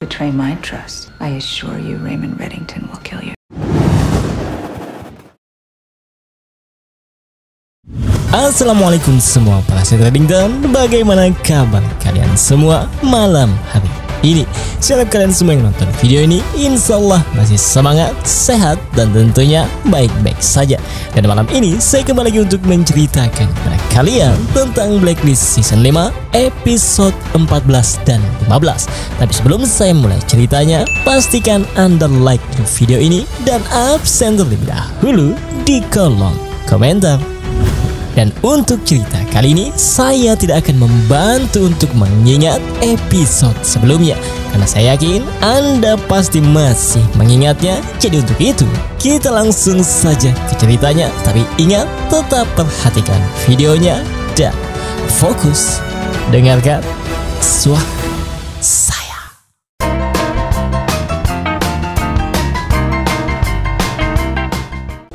Betray my trust. I assure you Raymond Reddington will kill you. Assalamualaikum semua para Reddington, bagaimana kabar kalian semua malam hari ini? Saya harap kalian semua yang nonton video ini insya Allah masih semangat, sehat, dan tentunya baik-baik saja. Dan malam ini saya kembali lagi untuk menceritakan kepada kalian tentang Blacklist Season 5 episode 14 dan 15. Tapi sebelum saya mulai ceritanya, pastikan Anda like video ini dan absen terlebih dahulu di kolom komentar. Dan untuk cerita kali ini, saya tidak akan membantu untuk mengingat episode sebelumnya, karena saya yakin Anda pasti masih mengingatnya. Jadi untuk itu, kita langsung saja ke ceritanya. Tapi ingat, tetap perhatikan videonya dan fokus dengarkan suara saya.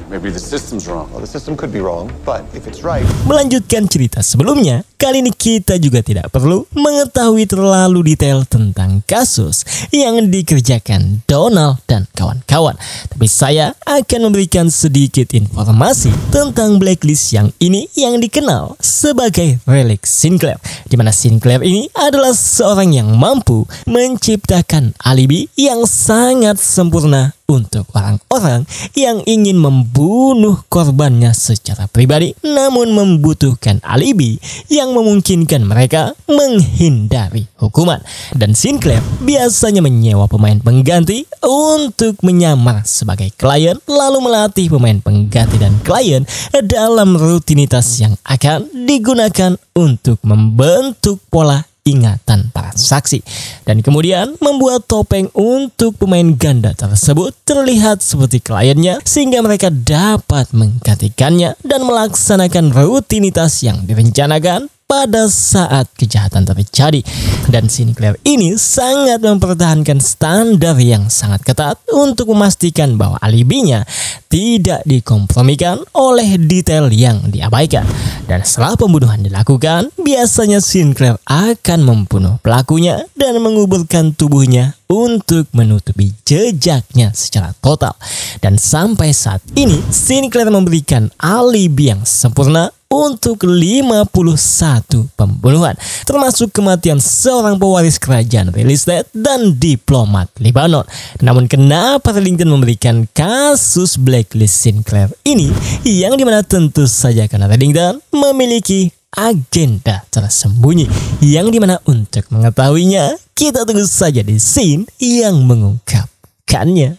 Maybe the system's wrong. Well, the system could be wrong, but if it's right. Melanjutkan cerita sebelumnya, kali ini kita juga tidak perlu mengetahui terlalu detail tentang kasus yang dikerjakan Donald dan kawan-kawan. Tapi saya akan memberikan sedikit informasi tentang Blacklist yang ini yang dikenal sebagai Relik Sinclair. Di mana Sinclair ini adalah seorang yang mampu menciptakan alibi yang sangat sempurna untuk orang-orang yang ingin membunuh korbannya secara pribadi, namun membutuhkan alibi yang memungkinkan mereka menghindari hukuman. Dan Sinclair biasanya menyewa pemain pengganti untuk menyamar sebagai klien, lalu melatih pemain pengganti dan klien dalam rutinitas yang akan digunakan untuk membentuk pola ingatan para saksi, dan kemudian membuat topeng untuk pemain ganda tersebut terlihat seperti kliennya sehingga mereka dapat menggantikannya dan melaksanakan rutinitas yang direncanakan pada saat kejahatan terjadi. Dan Sinclair ini sangat mempertahankan standar yang sangat ketat untuk memastikan bahwa alibinya tidak dikompromikan oleh detail yang diabaikan. Dan setelah pembunuhan dilakukan, biasanya Sinclair akan membunuh pelakunya dan menguburkan tubuhnya untuk menutupi jejaknya secara total. Dan sampai saat ini, Sinclair memberikan alibi yang sempurna untuk 51 pembunuhan, termasuk kematian seorang pewaris kerajaan real estate dan diplomat Lebanon. Namun kenapa Reddington memberikan kasus Blacklist Sinclair ini, yang dimana tentu saja karena Reddington memiliki agenda tersembunyi, yang dimana untuk mengetahuinya kita tunggu saja di scene yang mengungkapkannya.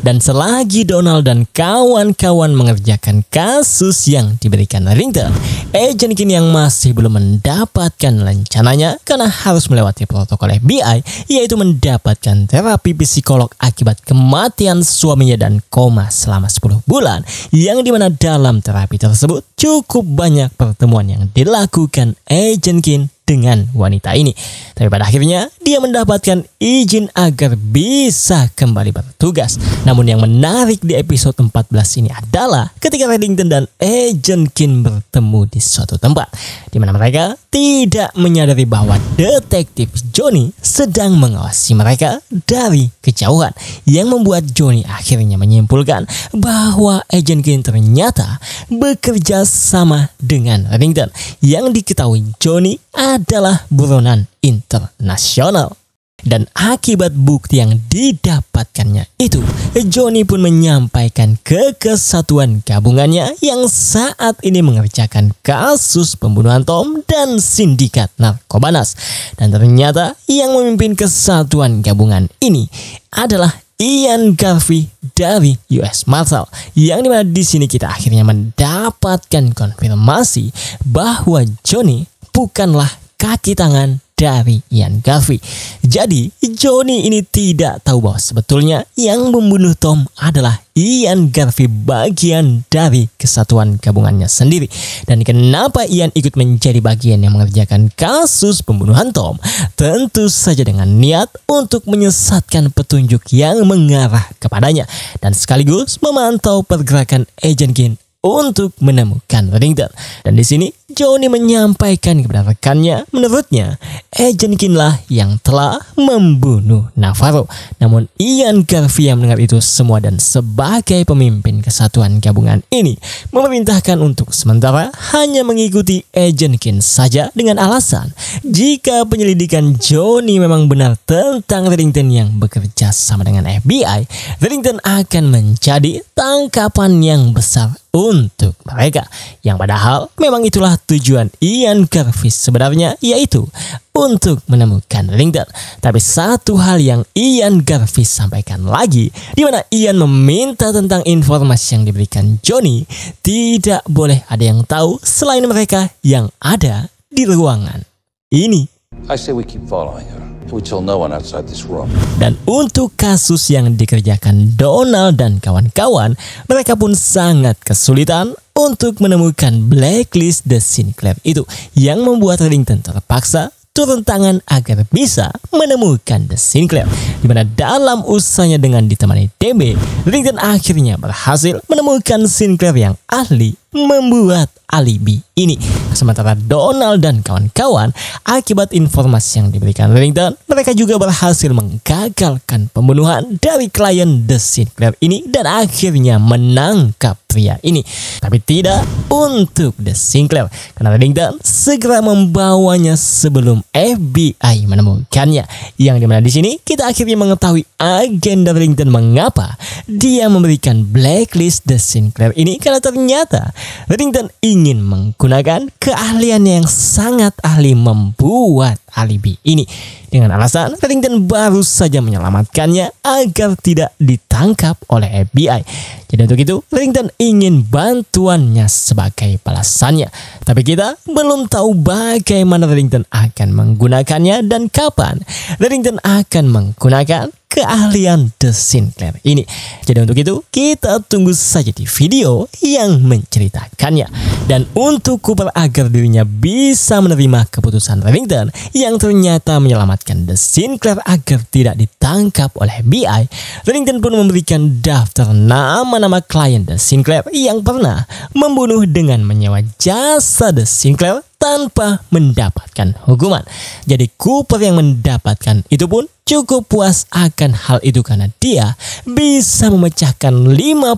Dan selagi Donald dan kawan-kawan mengerjakan kasus yang diberikan Reddington, Agent King yang masih belum mendapatkan rencananya karena harus melewati protokol FBI, yaitu mendapatkan terapi psikolog akibat kematian suaminya dan koma selama 10 bulan, yang dimana dalam terapi tersebut cukup banyak pertemuan yang dilakukan Agent King dengan wanita ini. Tapi pada akhirnya dia mendapatkan izin agar bisa kembali bertugas. Namun yang menarik di episode 14 ini adalah ketika Reddington dan Agent King bertemu di suatu tempat, di mana mereka tidak menyadari bahwa detektif Johnny sedang mengawasi mereka dari kejauhan, yang membuat Johnny akhirnya menyimpulkan bahwa Agent King ternyata bekerja sama dengan Reddington, yang diketahui Johnny adalah buronan internasional. Dan akibat bukti yang didapatkannya itu, Johnny pun menyampaikan ke kesatuan gabungannya yang saat ini mengerjakan kasus pembunuhan Tom dan sindikat narkobanas. Dan ternyata yang memimpin kesatuan gabungan ini adalah Ian Garvey dari US Marshal, yang dimana di sini kita akhirnya mendapatkan konfirmasi bahwa Johnny bukanlah kaki tangan dari Ian Garvey. Jadi Johnny ini tidak tahu bahwa sebetulnya yang membunuh Tom adalah Ian Garvey, bagian dari kesatuan gabungannya sendiri. Dan kenapa Ian ikut menjadi bagian yang mengerjakan kasus pembunuhan Tom? Tentu saja dengan niat untuk menyesatkan petunjuk yang mengarah kepadanya dan sekaligus memantau pergerakan Agent King untuk menemukan Reddington. Dan di sini Johnny menyampaikan kepada rekannya, menurutnya Agent King lah yang telah membunuh Navarro. Namun Ian Garvey yang mendengar itu semua dan sebagai pemimpin kesatuan gabungan ini memerintahkan untuk sementara hanya mengikuti Agent King saja dengan alasan jika penyelidikan Johnny memang benar tentang Reddington yang bekerja sama dengan FBI, Reddington akan menjadi tangkapan yang besar untuk mereka. Yang padahal memang itulah tujuan Ian Garvey sebenarnya, yaitu untuk menemukan Reddington. Tapi satu hal yang Ian Garvey sampaikan lagi, di mana Ian meminta tentang informasi yang diberikan Johnny, tidak boleh ada yang tahu selain mereka yang ada di ruangan ini. I say we keep following her. We tell no one outside this room. Dan untuk kasus yang dikerjakan Donald dan kawan-kawan, mereka pun sangat kesulitan untuk menemukan blacklist The Sinclair itu, yang membuat Reddington terpaksa turun tangan agar bisa menemukan The Sinclair. Di mana dalam usahanya dengan ditemani DB, Reddington akhirnya berhasil menemukan Sinclair yang ahli membuat alibi ini. Sementara Donald dan kawan-kawan, akibat informasi yang diberikan Reddington, mereka juga berhasil menggagalkan pembunuhan dari klien The Sinclair ini dan akhirnya menangkap pria ini. Tapi tidak untuk The Sinclair, karena Reddington segera membawanya sebelum FBI menemukannya. Yang dimana di sini kita akhirnya mengetahui agenda Reddington mengapa dia memberikan blacklist The Sinclair ini, karena ternyata Reddington ingin menggunakan keahliannya yang sangat ahli membuat alibi ini. Dengan alasan Reddington baru saja menyelamatkannya agar tidak ditangkap oleh FBI. Jadi untuk itu Reddington ingin bantuannya sebagai balasannya. Tapi kita belum tahu bagaimana Reddington akan menggunakannya dan kapan Reddington akan menggunakan keahlian The Sinclair ini. Jadi untuk itu kita tunggu saja di video yang menceritakannya. Dan untuk Cooper agar dirinya bisa menerima keputusan Reddington yang ternyata menyelamatkan The Sinclair agar tidak ditangkap oleh FBI, Reddington pun memberikan daftar nama-nama klien The Sinclair yang pernah membunuh dengan menyewa jasa The Sinclair tanpa mendapatkan hukuman. Jadi Cooper yang mendapatkan itu pun cukup puas akan hal itu karena dia bisa memecahkan 51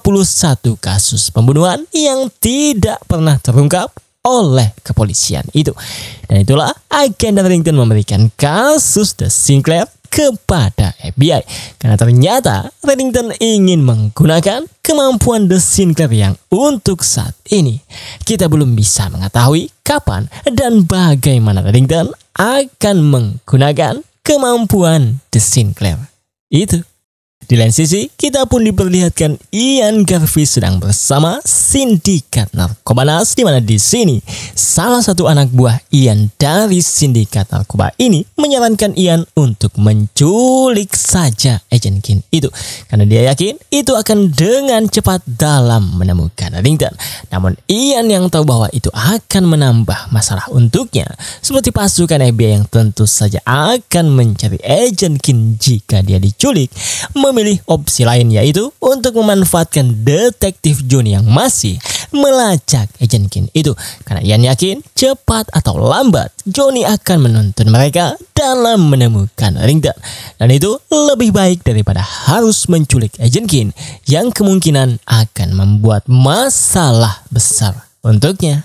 kasus pembunuhan yang tidak pernah terungkap oleh kepolisian itu. Dan itulah agenda Reddington memberikan kasus The Sinclair kepada FBI, karena ternyata Reddington ingin menggunakan kemampuan The Sinclair yang untuk saat ini kita belum bisa mengetahui kapan dan bagaimana Reddington akan menggunakan kemampuan The Sinclair itu. Di lain sisi, kita pun diperlihatkan Ian Garvey sedang bersama sindikat narkobanas, di mana di sini salah satu anak buah Ian dari sindikat narkoba ini menyarankan Ian untuk menculik saja Agent King itu, karena dia yakin itu akan dengan cepat dalam menemukan Reddington. Namun Ian yang tahu bahwa itu akan menambah masalah untuknya, seperti pasukan FBI yang tentu saja akan mencari Agent King jika dia diculik, memilih opsi lain, yaitu untuk memanfaatkan detektif Johnny yang masih melacak Agent King itu, karena Ian yakin cepat atau lambat Johnny akan menuntun mereka dalam menemukan Reddington, dan itu lebih baik daripada harus menculik Agent King yang kemungkinan akan membuat masalah besar untuknya.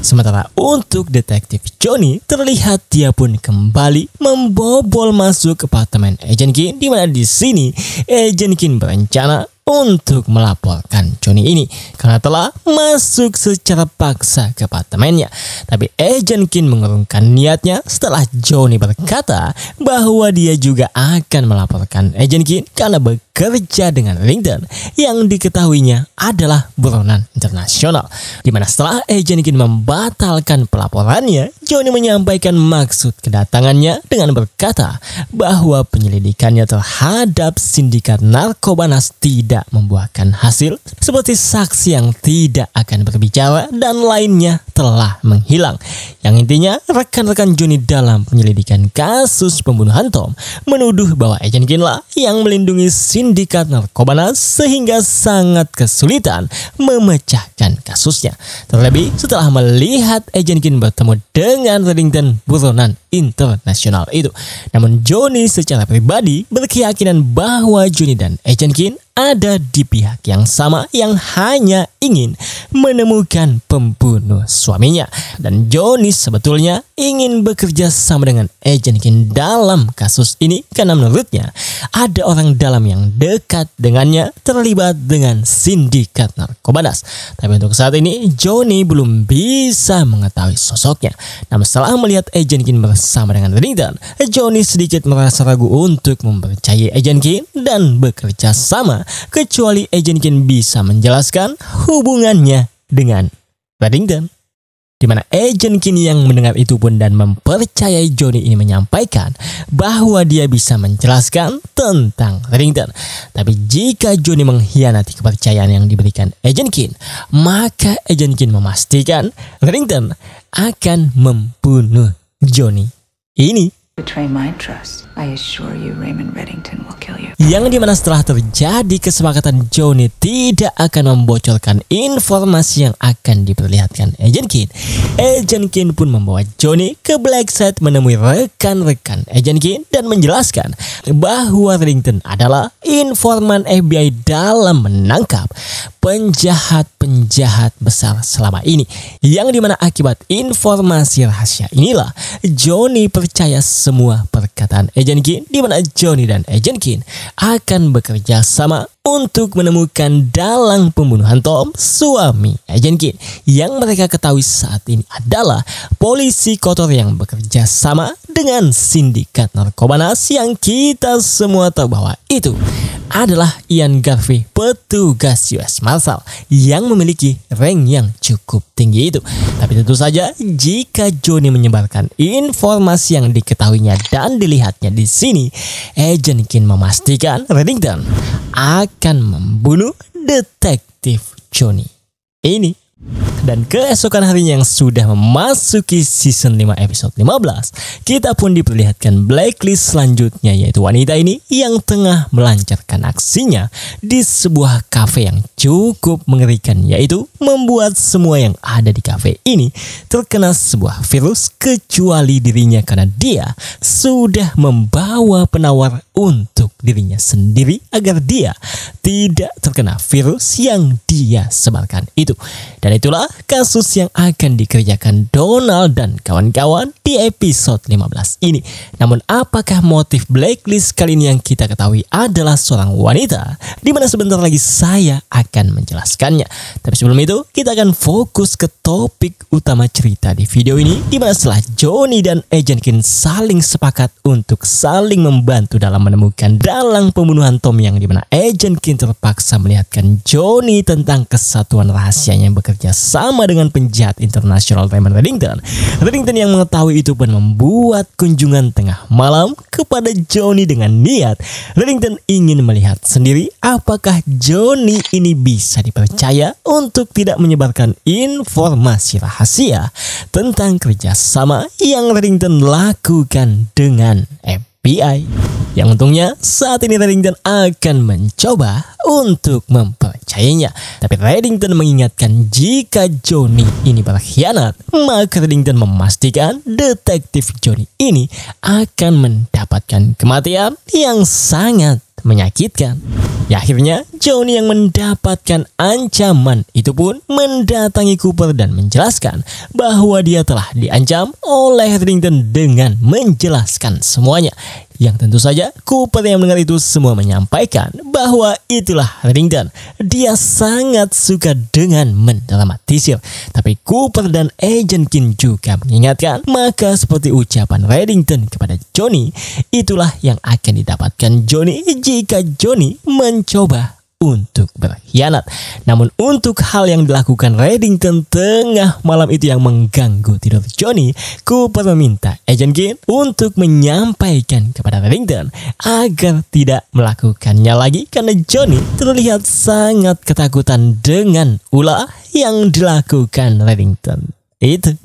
Sementara untuk detektif Johnny, terlihat dia pun kembali membobol masuk ke apartemen Agent King, di mana di sini Agent King berencana untuk melaporkan Johnny ini karena telah masuk secara paksa ke apartemennya. Tapi Agent King mengurungkan niatnya setelah Johnny berkata bahwa dia juga akan melaporkan Agent King karena bekerja dengan Reddington yang diketahuinya adalah buronan internasional. Dimana setelah Agent King membatalkan pelaporannya, Johnny menyampaikan maksud kedatangannya dengan berkata bahwa penyelidikannya terhadap sindikat narkobanas tidak tidak membuahkan hasil, seperti saksi yang tidak akan berbicara dan lainnya telah menghilang. Yang intinya rekan-rekan Johnny dalam penyelidikan kasus pembunuhan Tom menuduh bahwa Agent Kin lah yang melindungi sindikat narkoba sehingga sangat kesulitan memecahkan kasusnya. Terlebih setelah melihat Agent Kin bertemu dengan Reddington, buronan internasional itu. Namun Johnny secara pribadi berkeyakinan bahwa Johnny dan Agent Kin ada di pihak yang sama yang hanya ingin menemukan pembunuh suaminya. Dan Johnny sebetulnya ingin bekerja sama dengan Agent Kin dalam kasus ini karena menurutnya ada orang dalam yang dekat dengannya terlibat dengan sindikat narkoba. Tapi untuk saat ini Johnny belum bisa mengetahui sosoknya. Namun setelah melihat Agent Kin bersama dengan Reddington, Johnny sedikit merasa ragu untuk mempercayai Agent Kin dan bekerja sama, kecuali Agent Kin bisa menjelaskan hubungannya dengan Reddington. Di mana Agent Kin yang mendengar itu pun dan mempercayai Johnny ini menyampaikan bahwa dia bisa menjelaskan tentang Reddington. Tapi jika Johnny mengkhianati kepercayaan yang diberikan Agent Kin, maka Agent Kin memastikan Reddington akan membunuh Johnny ini. Betray my trust. I assure you Raymond Reddington will kill you. Yang dimana setelah terjadi kesepakatan, Johnny tidak akan membocorkan informasi yang akan diperlihatkan Agent Kin. Agent Kin pun membawa Johnny ke Black Site menemui rekan-rekan Agent Kin dan menjelaskan bahwa Reddington adalah informan FBI dalam menangkap penjahat-penjahat besar selama ini. Yang dimana akibat informasi rahasia inilah Johnny percaya semua perkataan Agent Kin, di mana Johnny dan Agent Kin akan bekerja sama untuk menemukan dalang pembunuhan Tom, suami Agent Kin. Yang mereka ketahui saat ini adalah polisi kotor yang bekerja sama dengan sindikat narkoba yang kita semua tahu bahwa itu adalah Ian Garvey, petugas US Marshal yang memiliki rank yang cukup tinggi itu. Tapi tentu saja jika Johnny menyebarkan informasi yang diketahuinya dan dilihatnya di sini, Agent Kin memastikan Reddington akan membunuh detektif Johnny ini. Dan keesokan harinya yang sudah memasuki season 5 episode 15, kita pun diperlihatkan blacklist selanjutnya, yaitu wanita ini yang tengah melancarkan aksinya di sebuah kafe yang cukup mengerikan, yaitu membuat semua yang ada di kafe ini terkena sebuah virus kecuali dirinya karena dia sudah membawa penawar untuk dirinya sendiri agar dia tidak terkena virus yang dia sebarkan itu. Dan itulah kasus yang akan dikerjakan Donald dan kawan-kawan di episode 15 ini. Namun apakah motif blacklist kali ini yang kita ketahui adalah seorang wanita, di mana sebentar lagi saya akan menjelaskannya. Tapi sebelum itu kita akan fokus ke topik utama cerita di video ini, di mana setelah Johnny dan Agent Kin saling sepakat untuk saling membantu dalam menemukan dalang pembunuhan Tom, yang dimana Agent Kin terpaksa melihatkan Johnny tentang kesatuan rahasianya yang bekerja sama dengan penjahat internasional Raymond Reddington. Reddington yang mengetahui itu pun membuat kunjungan tengah malam kepada Johnny dengan niat Reddington ingin melihat sendiri apakah Johnny ini bisa dipercaya untuk tidak menyebarkan informasi rahasia tentang kerjasama yang Reddington lakukan dengan FBI. Yang untungnya saat ini Reddington akan mencoba untuk mempercayainya. Tapi Reddington mengingatkan jika Johnny ini berkhianat, maka Reddington memastikan detektif Johnny ini akan mendapatkan kematian yang sangat menyakitkan. Ya, akhirnya Johnny yang mendapatkan ancaman itu pun mendatangi Cooper dan menjelaskan bahwa dia telah diancam oleh Reddington dengan menjelaskan semuanya. Yang tentu saja Cooper yang mendengar itu semua menyampaikan bahwa itulah Reddington. Dia sangat suka dengan mendramatisir. Tapi Cooper dan Agent Kin juga mengingatkan, maka seperti ucapan Reddington kepada Johnny, itulah yang akan didapatkan Johnny jika Johnny mencoba untuk berkhianat. Namun untuk hal yang dilakukan Reddington tengah malam itu yang mengganggu tidur Johnny, Cooper meminta Agent Keen untuk menyampaikan kepada Reddington agar tidak melakukannya lagi karena Johnny terlihat sangat ketakutan dengan ulah yang dilakukan Reddington itu.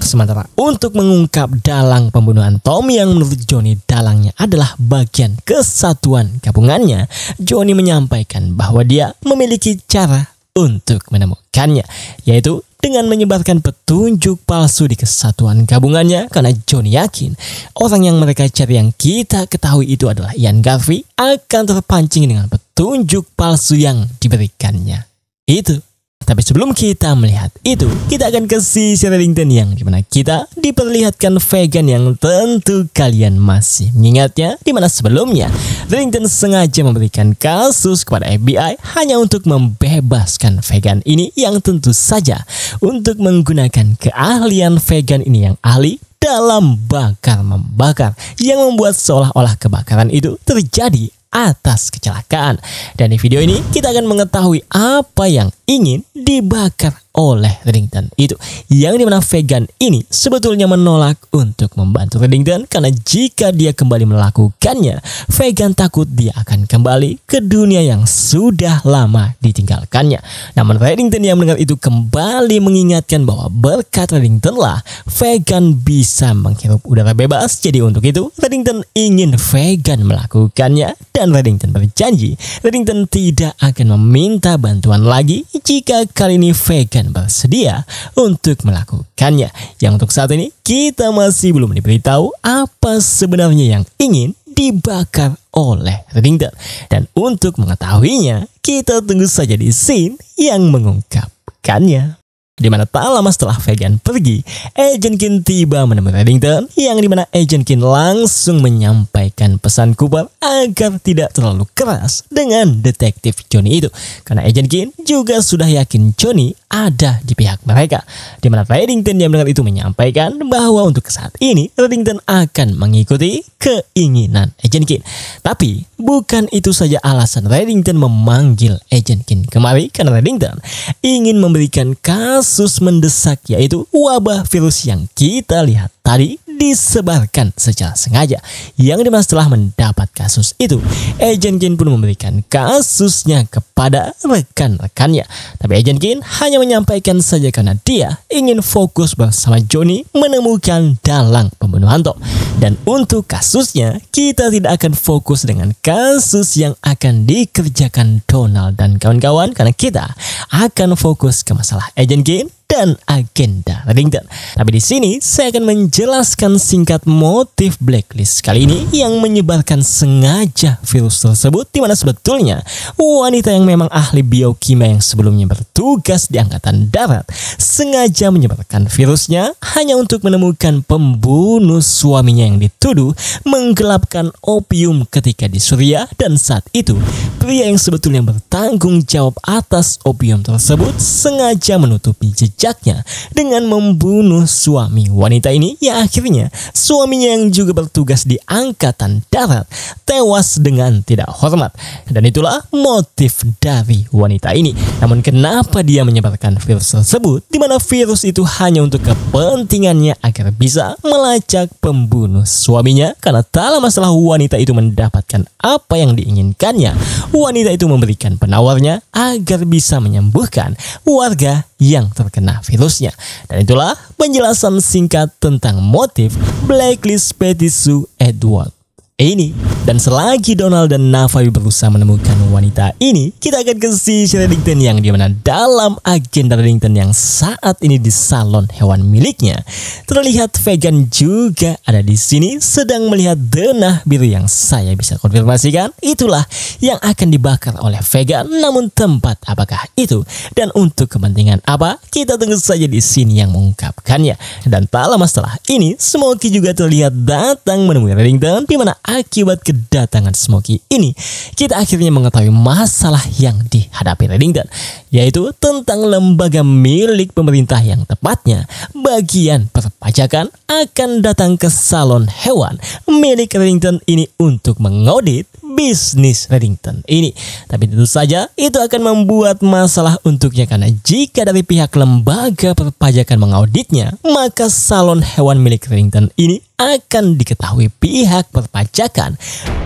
Sementara untuk mengungkap dalang pembunuhan Tom yang menurut Johnny dalangnya adalah bagian kesatuan gabungannya, Johnny menyampaikan bahwa dia memiliki cara untuk menemukannya, yaitu dengan menyebarkan petunjuk palsu di kesatuan gabungannya karena Johnny yakin orang yang mereka cari yang kita ketahui itu adalah Ian Garvey akan terpancing dengan petunjuk palsu yang diberikannya itu. Tapi sebelum kita melihat itu, kita akan ke sisi Reddington yang dimana kita diperlihatkan vegan yang tentu kalian masih mengingatnya, dimana sebelumnya Reddington sengaja memberikan kasus kepada FBI hanya untuk membebaskan vegan ini yang tentu saja untuk menggunakan keahlian vegan ini yang ahli dalam bakar-membakar yang membuat seolah-olah kebakaran itu terjadi atas kecelakaan. Dan di video ini kita akan mengetahui apa yang ingin dibakar oleh Reddington itu, yang dimana vegan ini sebetulnya menolak untuk membantu Reddington karena jika dia kembali melakukannya, vegan takut dia akan kembali ke dunia yang sudah lama ditinggalkannya. Namun Reddington yang mendengar itu kembali mengingatkan bahwa berkat Reddington lah vegan bisa menghirup udara bebas. Jadi untuk itu Reddington ingin vegan melakukannya, dan Reddington berjanji Reddington tidak akan meminta bantuan lagi jika kali ini vegan bersedia untuk melakukannya. Yang untuk saat ini kita masih belum diberitahu apa sebenarnya yang ingin dibakar oleh Reddington. Dan untuk mengetahuinya, kita tunggu saja di scene yang mengungkapkannya. Di mana tak lama setelah vegan pergi, Agent Keen tiba menemui Reddington, yang dimana Agent Keen langsung menyampaikan pesan Cooper agar tidak terlalu keras dengan detektif Johnny itu, karena Agent Keen juga sudah yakin Johnny ada di pihak mereka. Di mana Reddington yang mendengar itu menyampaikan bahwa untuk saat ini Reddington akan mengikuti keinginan Agent Keen. Tapi bukan itu saja alasan Reddington memanggil Agent Keen kemari, karena Reddington ingin memberikan kasus mendesak, yaitu wabah virus yang kita lihat tadi disebarkan secara sengaja, yang dimana setelah mendapat kasus itu Agent Keen pun memberikan kasusnya kepada rekan-rekannya. Tapi Agent Keen hanya menyampaikan saja karena dia ingin fokus bersama Johnny menemukan dalang pembunuhan Tom. Dan untuk kasusnya kita tidak akan fokus dengan kasus yang akan dikerjakan Donald dan kawan-kawan, karena kita akan fokus ke masalah Agent Keen dan agenda Reddington. Tapi di sini saya akan menjelaskan singkat motif blacklist kali ini yang menyebarkan sengaja virus tersebut, di mana sebetulnya wanita yang memang ahli biokimia yang sebelumnya bertugas di Angkatan Darat sengaja menyebarkan virusnya hanya untuk menemukan pembunuh suaminya yang dituduh menggelapkan opium ketika di Suriah, dan saat itu pria yang sebetulnya bertanggung jawab atas opium tersebut sengaja menutupi jejaknya dengan membunuh suami wanita ini, yang akhirnya suaminya yang juga bertugas di Angkatan Darat tewas dengan tidak hormat. Dan itulah motif dari wanita ini. Namun kenapa dia menyebarkan virus tersebut, di mana virus itu hanya untuk kepentingannya agar bisa melacak pembunuh suaminya? Karena tak lama setelah wanita itu mendapatkan apa yang diinginkannya, wanita itu memberikan penawarnya agar bisa menyembuhkan warga yang terkena virusnya. Dan itulah penjelasan singkat tentang motif blacklist Patty Sue Edward ini. Dan selagi Donald dan Navajo berusaha menemukan wanita ini, kita akan ke sisi Reddington, yang dimana dalam agenda Reddington yang saat ini di salon hewan miliknya, terlihat vegan juga ada di sini sedang melihat denah biru yang saya bisa konfirmasikan itulah yang akan dibakar oleh vegan. Namun tempat apakah itu dan untuk kepentingan apa, kita tunggu saja di sini yang mengungkapkannya. Dan tak lama setelah ini Smokey juga terlihat datang menemui Reddington, di mana akibat kedatangan Smokey ini kita akhirnya mengetahui masalah yang dihadapi Reddington, yaitu tentang lembaga milik pemerintah, yang tepatnya bagian perpajakan akan datang ke salon hewan milik Reddington ini untuk mengaudit bisnis Reddington ini. Tapi tentu saja itu akan membuat masalah untuknya, karena jika dari pihak lembaga perpajakan mengauditnya, maka salon hewan milik Reddington ini akan diketahui pihak perpajakan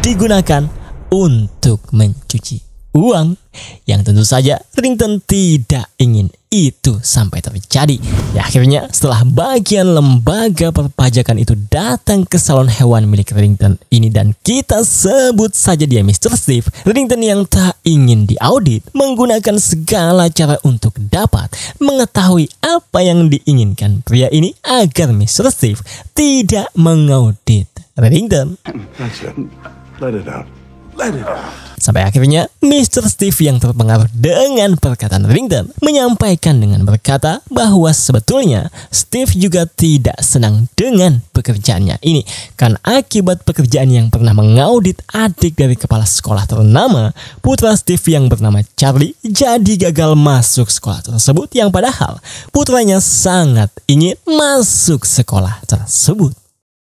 digunakan untuk mencuci uang, yang tentu saja Reddington tidak ingin itu sampai terjadi. Ya, akhirnya setelah bagian lembaga perpajakan itu datang ke salon hewan milik Reddington ini, dan kita sebut saja dia Mr. Steve, Reddington yang tak ingin diaudit menggunakan segala cara untuk dapat mengetahui apa yang diinginkan pria ini agar Mr. Steve tidak mengaudit Reddington. That's it. Let it out. Let it out. Sampai akhirnya Mr. Steve yang terpengaruh dengan perkataan Reddington menyampaikan dengan berkata bahwa sebetulnya Steve juga tidak senang dengan pekerjaannya ini, karena akibat pekerjaan yang pernah mengaudit adik dari kepala sekolah ternama, putra Steve yang bernama Charlie jadi gagal masuk sekolah tersebut, yang padahal putranya sangat ingin masuk sekolah tersebut.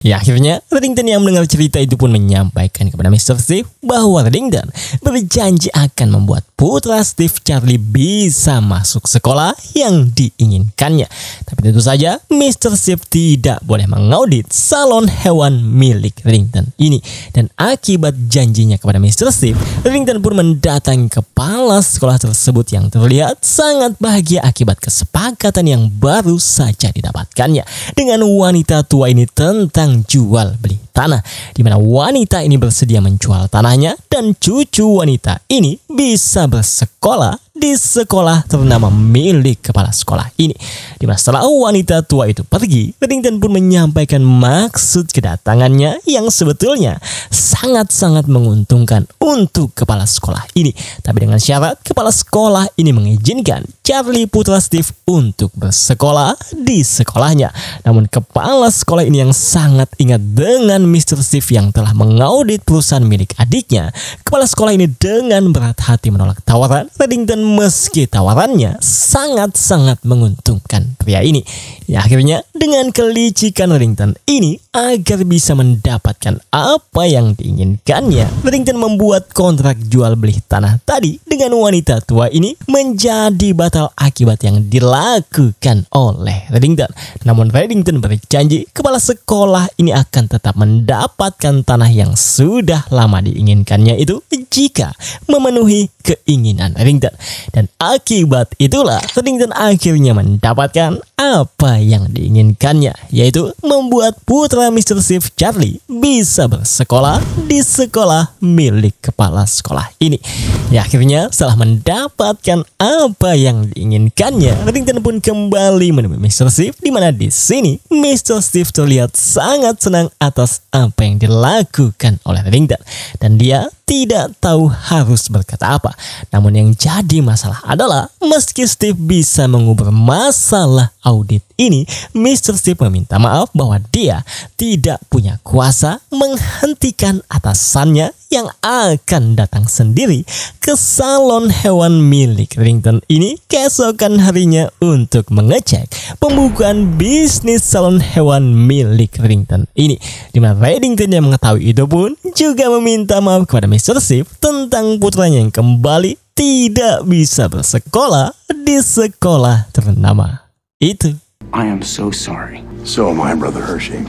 Ya, akhirnya Reddington yang mendengar cerita itu pun menyampaikan kepada Mr. Steve bahwa Reddington berjanji akan membuat putra Steve, Charlie, bisa masuk sekolah yang diinginkannya. Tapi tentu saja Mr. Steve tidak boleh mengaudit salon hewan milik Reddington ini. Dan akibat janjinya kepada Mr. Steve, Reddington pun mendatangi kepala sekolah tersebut yang terlihat sangat bahagia akibat kesepakatan yang baru saja didapatkannya dengan wanita tua ini tentang jual beli tanah, di mana wanita ini bersedia menjual tanahnya dan cucu wanita ini bisa bersekolah di sekolah ternama milik kepala sekolah ini. Di mana setelah wanita tua itu pergi, Reddington pun menyampaikan maksud kedatangannya yang sebetulnya sangat-sangat menguntungkan untuk kepala sekolah ini. Tapi dengan syarat kepala sekolah ini mengizinkan Charlie putra Steve untuk bersekolah di sekolahnya. Namun kepala sekolah ini yang sangat ingat dengan Mr. Steve yang telah mengaudit perusahaan milik adiknya, kepala sekolah ini dengan berat hati menolak tawaran Reddington meski tawarannya sangat-sangat menguntungkan pria ini. Ya, akhirnya dengan kelicikan Reddington ini agar bisa mendapatkan apa yang diinginkannya, Reddington membuat kontrak jual beli tanah tadi dengan wanita tua ini menjadi batal akibat yang dilakukan oleh Reddington. Namun Reddington berjanji kepala sekolah ini akan tetap mendapatkan tanah yang sudah lama diinginkannya itu jika memenuhi keinginan Reddington. Dan akibat itulah Reddington akhirnya mendapatkan apa yang diinginkannya, yaitu membuat putra Mr. Steve, Charlie, bisa bersekolah di sekolah milik kepala sekolah ini. Ya, akhirnya setelah mendapatkan apa yang diinginkannya, Reddington pun kembali menemui Mr. Steve, di mana di sini Mr. Steve terlihat sangat senang atas apa yang dilakukan oleh Reddington, dan dia tidak tahu harus berkata apa. Namun yang jadi masalah adalah meski Steve bisa mengubur masalah audit ini, Mr. Steve meminta maaf bahwa dia tidak punya kuasa menghentikan atasannya yang akan datang sendiri ke salon hewan milik Reddington ini keesokan harinya untuk mengecek pembukuan bisnis salon hewan milik Reddington ini. Di mana Reddington yang mengetahui itu pun juga meminta maaf kepada Mr. Steve tentang putranya yang kembali tidak bisa bersekolah di sekolah ternama itu. I am so sorry. So am I, Brother Hershey.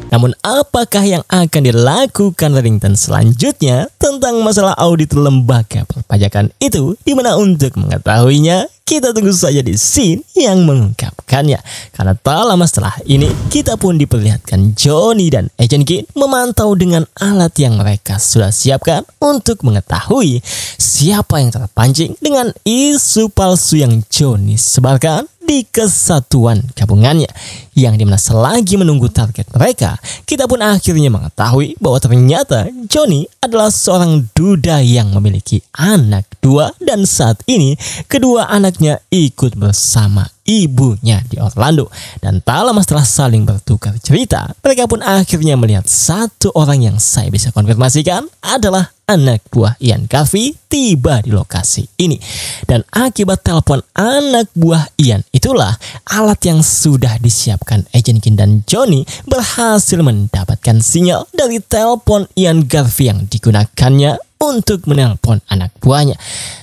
Namun apakah yang akan dilakukan Reddington selanjutnya tentang masalah audit lembaga perpajakan itu? Dimana untuk mengetahuinya, kita tunggu saja di scene yang mengungkapkannya. Karena tak lama setelah ini, kita pun diperlihatkan Johnny dan Agent Kid memantau dengan alat yang mereka sudah siapkan untuk mengetahui siapa yang terpancing dengan isu palsu yang Johnny sebarkan di kesatuan gabungannya. Yang dimana selagi menunggu target mereka, kita pun akhirnya mengetahui bahwa ternyata Johnny adalah seorang duda yang memiliki anak berdua dan saat ini kedua anaknya ikut bersama ibunya di Orlando. Dan tak lama setelah saling bertukar cerita, mereka pun akhirnya melihat satu orang yang saya bisa konfirmasikan adalah anak buah Ian Garvey tiba di lokasi ini. Dan akibat telepon anak buah Ian itulah alat yang sudah disiapkan Agent Kin dan Johnny berhasil mendapatkan sinyal dari telepon Ian Garvey yang digunakannya untuk menelpon anak buahnya.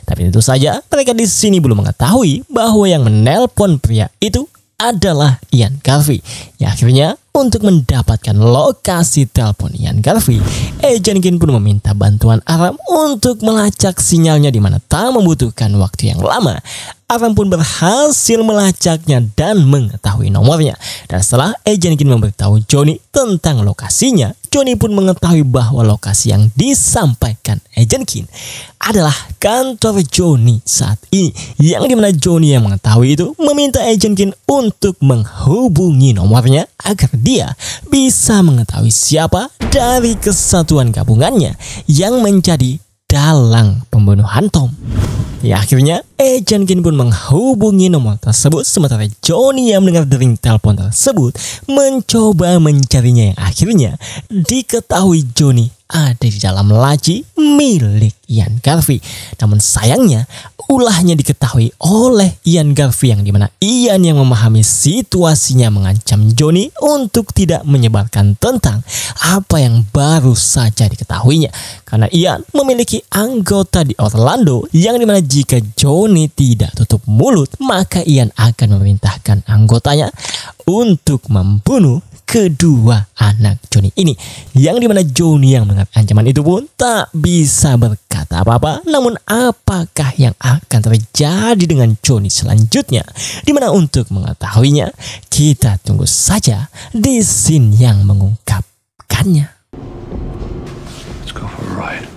Tapi tentu saja mereka di sini belum mengetahui bahwa yang menelpon pria itu adalah Ian Garvey. Ya, akhirnya untuk mendapatkan lokasi telepon Ian Garvey, Agent Kin pun meminta bantuan Aram untuk melacak sinyalnya di mana tak membutuhkan waktu yang lama. Aram pun berhasil melacaknya dan mengetahui nomornya. Dan setelah Agent Kin memberitahu Johnny tentang lokasinya, Johnny pun mengetahui bahwa lokasi yang disampaikan Agent Kin adalah kantor Johnny saat ini. Yang dimana Johnny yang mengetahui itu meminta Agent Kin untuk menghubungi nomornya agar dia bisa mengetahui siapa dari kesatuan gabungannya yang menjadi dalang pembunuhan Tom. Ya, akhirnya Agent Kin pun menghubungi nomor tersebut sementara Johnny yang mendengar dering telepon tersebut mencoba mencarinya yang akhirnya diketahui Johnny ada di dalam laci milik Ian Garvey. Namun sayangnya ulahnya diketahui oleh Ian Garvey yang dimana Ian yang memahami situasinya mengancam Johnny untuk tidak menyebarkan tentang apa yang baru saja diketahuinya. Karena Ian memiliki anggota di Orlando yang dimana jika Johnny tidak tutup mulut maka Ian akan memerintahkan anggotanya untuk membunuh kedua anak Johnny ini. Yang dimana Johnny yang mendengar ancaman itu pun tak bisa berkata apa-apa. Namun apakah yang akan terjadi dengan Johnny selanjutnya? Dimana untuk mengetahuinya kita tunggu saja di scene yang mengungkapkannya. Let's go for a ride.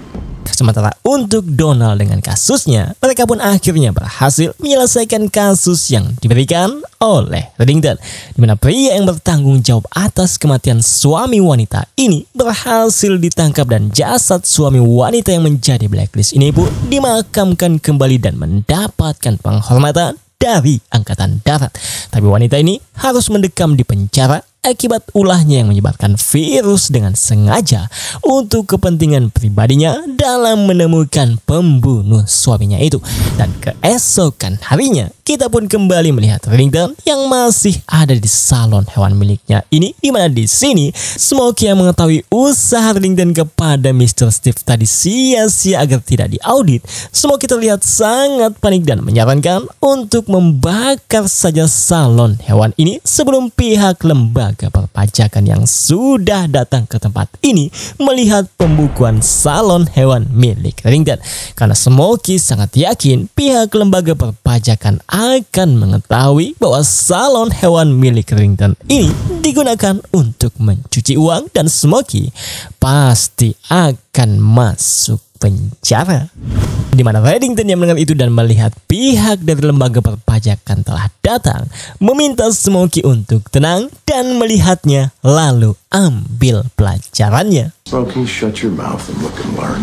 Sementara untuk Donald dengan kasusnya, mereka pun akhirnya berhasil menyelesaikan kasus yang diberikan oleh Reddington, di mana pria yang bertanggung jawab atas kematian suami wanita ini berhasil ditangkap dan jasad suami wanita yang menjadi blacklist ini pun dimakamkan kembali dan mendapatkan penghormatan dari Angkatan Darat. Tapi wanita ini harus mendekam di penjara akibat ulahnya yang menyebarkan virus dengan sengaja untuk kepentingan pribadinya dalam menemukan pembunuh suaminya itu. Dan keesokan harinya kita pun kembali melihat Reddington yang masih ada di salon hewan miliknya ini, di mana di sini Smokey yang mengetahui usaha Reddington kepada Mr. Steve tadi sia-sia agar tidak diaudit. Smokey terlihat sangat panik dan menyarankan untuk membakar saja salon hewan ini sebelum pihak lembaga perpajakan yang sudah datang ke tempat ini melihat pembukuan salon hewan milik Reddington. Karena Smokey sangat yakin pihak lembaga perpajakan akan mengetahui bahwa salon hewan milik Reddington ini digunakan untuk mencuci uang dan Smokey pasti akan masuk penjara. Di mana Reddington yang mendengar itu dan melihat pihak dari lembaga perpajakan telah datang meminta Smokey untuk tenang dan melihatnya lalu ambil pelajarannya. Smokey, shut your mouth and look and learn.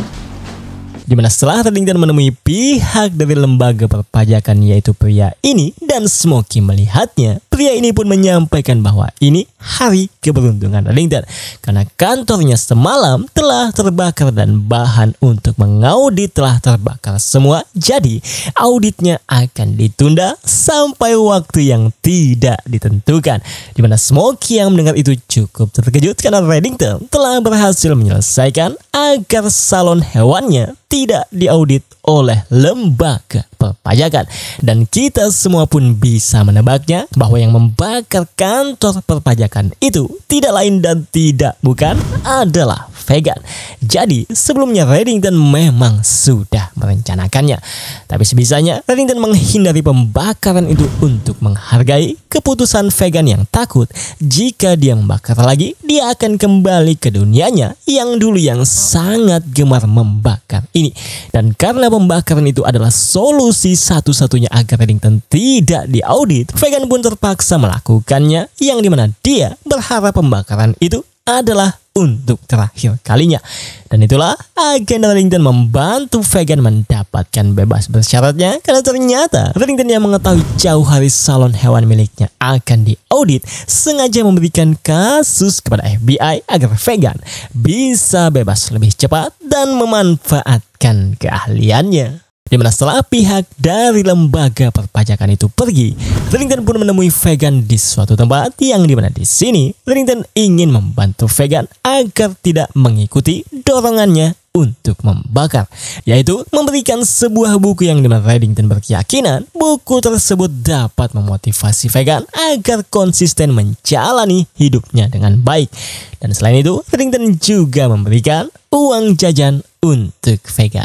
Di mana setelah Reddington menemui pihak dari lembaga perpajakan yaitu pria ini dan Smokey melihatnya, pria ini pun menyampaikan bahwa ini hari keberuntungan Reddington karena kantornya semalam telah terbakar dan bahan untuk mengaudit telah terbakar semua. Jadi auditnya akan ditunda sampai waktu yang tidak ditentukan. Di mana Smokey yang mendengar itu cukup terkejut karena Reddington telah berhasil menyelesaikan agar salon hewannya tidak diaudit oleh lembaga perpajakan. Dan kita semua pun bisa menebaknya bahwa yang membakar kantor perpajakan itu tidak lain dan tidak bukan adalah Vegan. Jadi sebelumnya Reddington memang sudah merencanakannya. Tapi sebisanya Reddington menghindari pembakaran itu untuk menghargai keputusan Vegan yang takut jika dia membakar lagi dia akan kembali ke dunianya yang dulu yang sangat gemar membakar ini. Dan karena pembakaran itu adalah solusi satu-satunya agar Reddington tidak diaudit, Vegan pun terpaksa melakukannya yang dimana dia berharap pembakaran itu adalah untuk terakhir kalinya. Dan itulah agenda Reddington membantu Vega mendapatkan bebas bersyaratnya, karena ternyata Reddington yang mengetahui jauh hari salon hewan miliknya akan diaudit sengaja memberikan kasus kepada FBI agar Vega bisa bebas lebih cepat dan memanfaatkan keahliannya. Dimana setelah pihak dari lembaga perpajakan itu pergi, Reddington pun menemui Vega di suatu tempat yang dimana di sini Reddington ingin membantu Vega agar tidak mengikuti dorongannya untuk membakar, yaitu memberikan sebuah buku yang dimana Reddington berkeyakinan buku tersebut dapat memotivasi Vega agar konsisten menjalani hidupnya dengan baik. Dan selain itu, Reddington juga memberikan uang jajan untuk Vega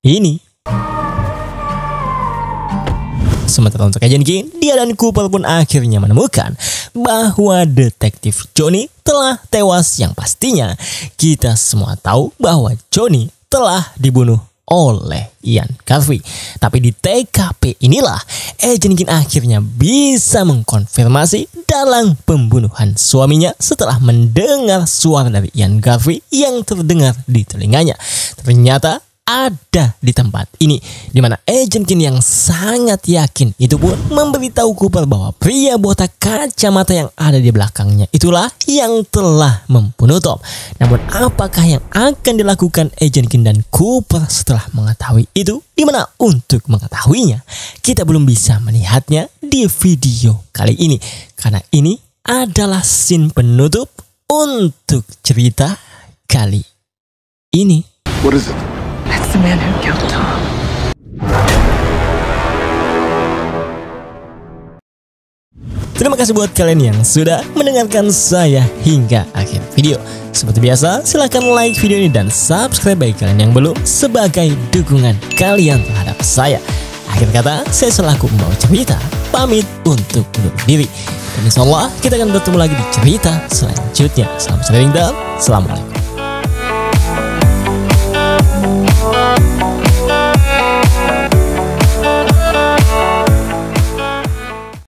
ini. Sementara untuk Agent King, dia dan Cooper pun akhirnya menemukan bahwa detektif Johnny telah tewas, yang pastinya kita semua tahu bahwa Johnny telah dibunuh oleh Ian Garvey. Tapi di TKP inilah Agent King akhirnya bisa mengkonfirmasi dalang pembunuhan suaminya setelah mendengar suara dari Ian Garvey yang terdengar di telinganya. Ternyata ada di tempat ini, di mana Agent King yang sangat yakin itu pun memberitahu Cooper bahwa pria botak kacamata yang ada di belakangnya itulah yang telah membunuh Tom. Namun apakah yang akan dilakukan Agent King dan Cooper setelah mengetahui itu? Dimana untuk mengetahuinya kita belum bisa melihatnya di video kali ini, karena ini adalah scene penutup untuk cerita kali ini. What is it? That's the man who killed Tom. Terima kasih buat kalian yang sudah mendengarkan saya hingga akhir video. Seperti biasa, silahkan like video ini dan subscribe bagi kalian yang belum sebagai dukungan kalian terhadap saya. Akhir kata, saya selaku membawa cerita pamit untuk undur diri. Dan insya Allah kita akan bertemu lagi di cerita selanjutnya. Salam sharing dan assalamualaikum.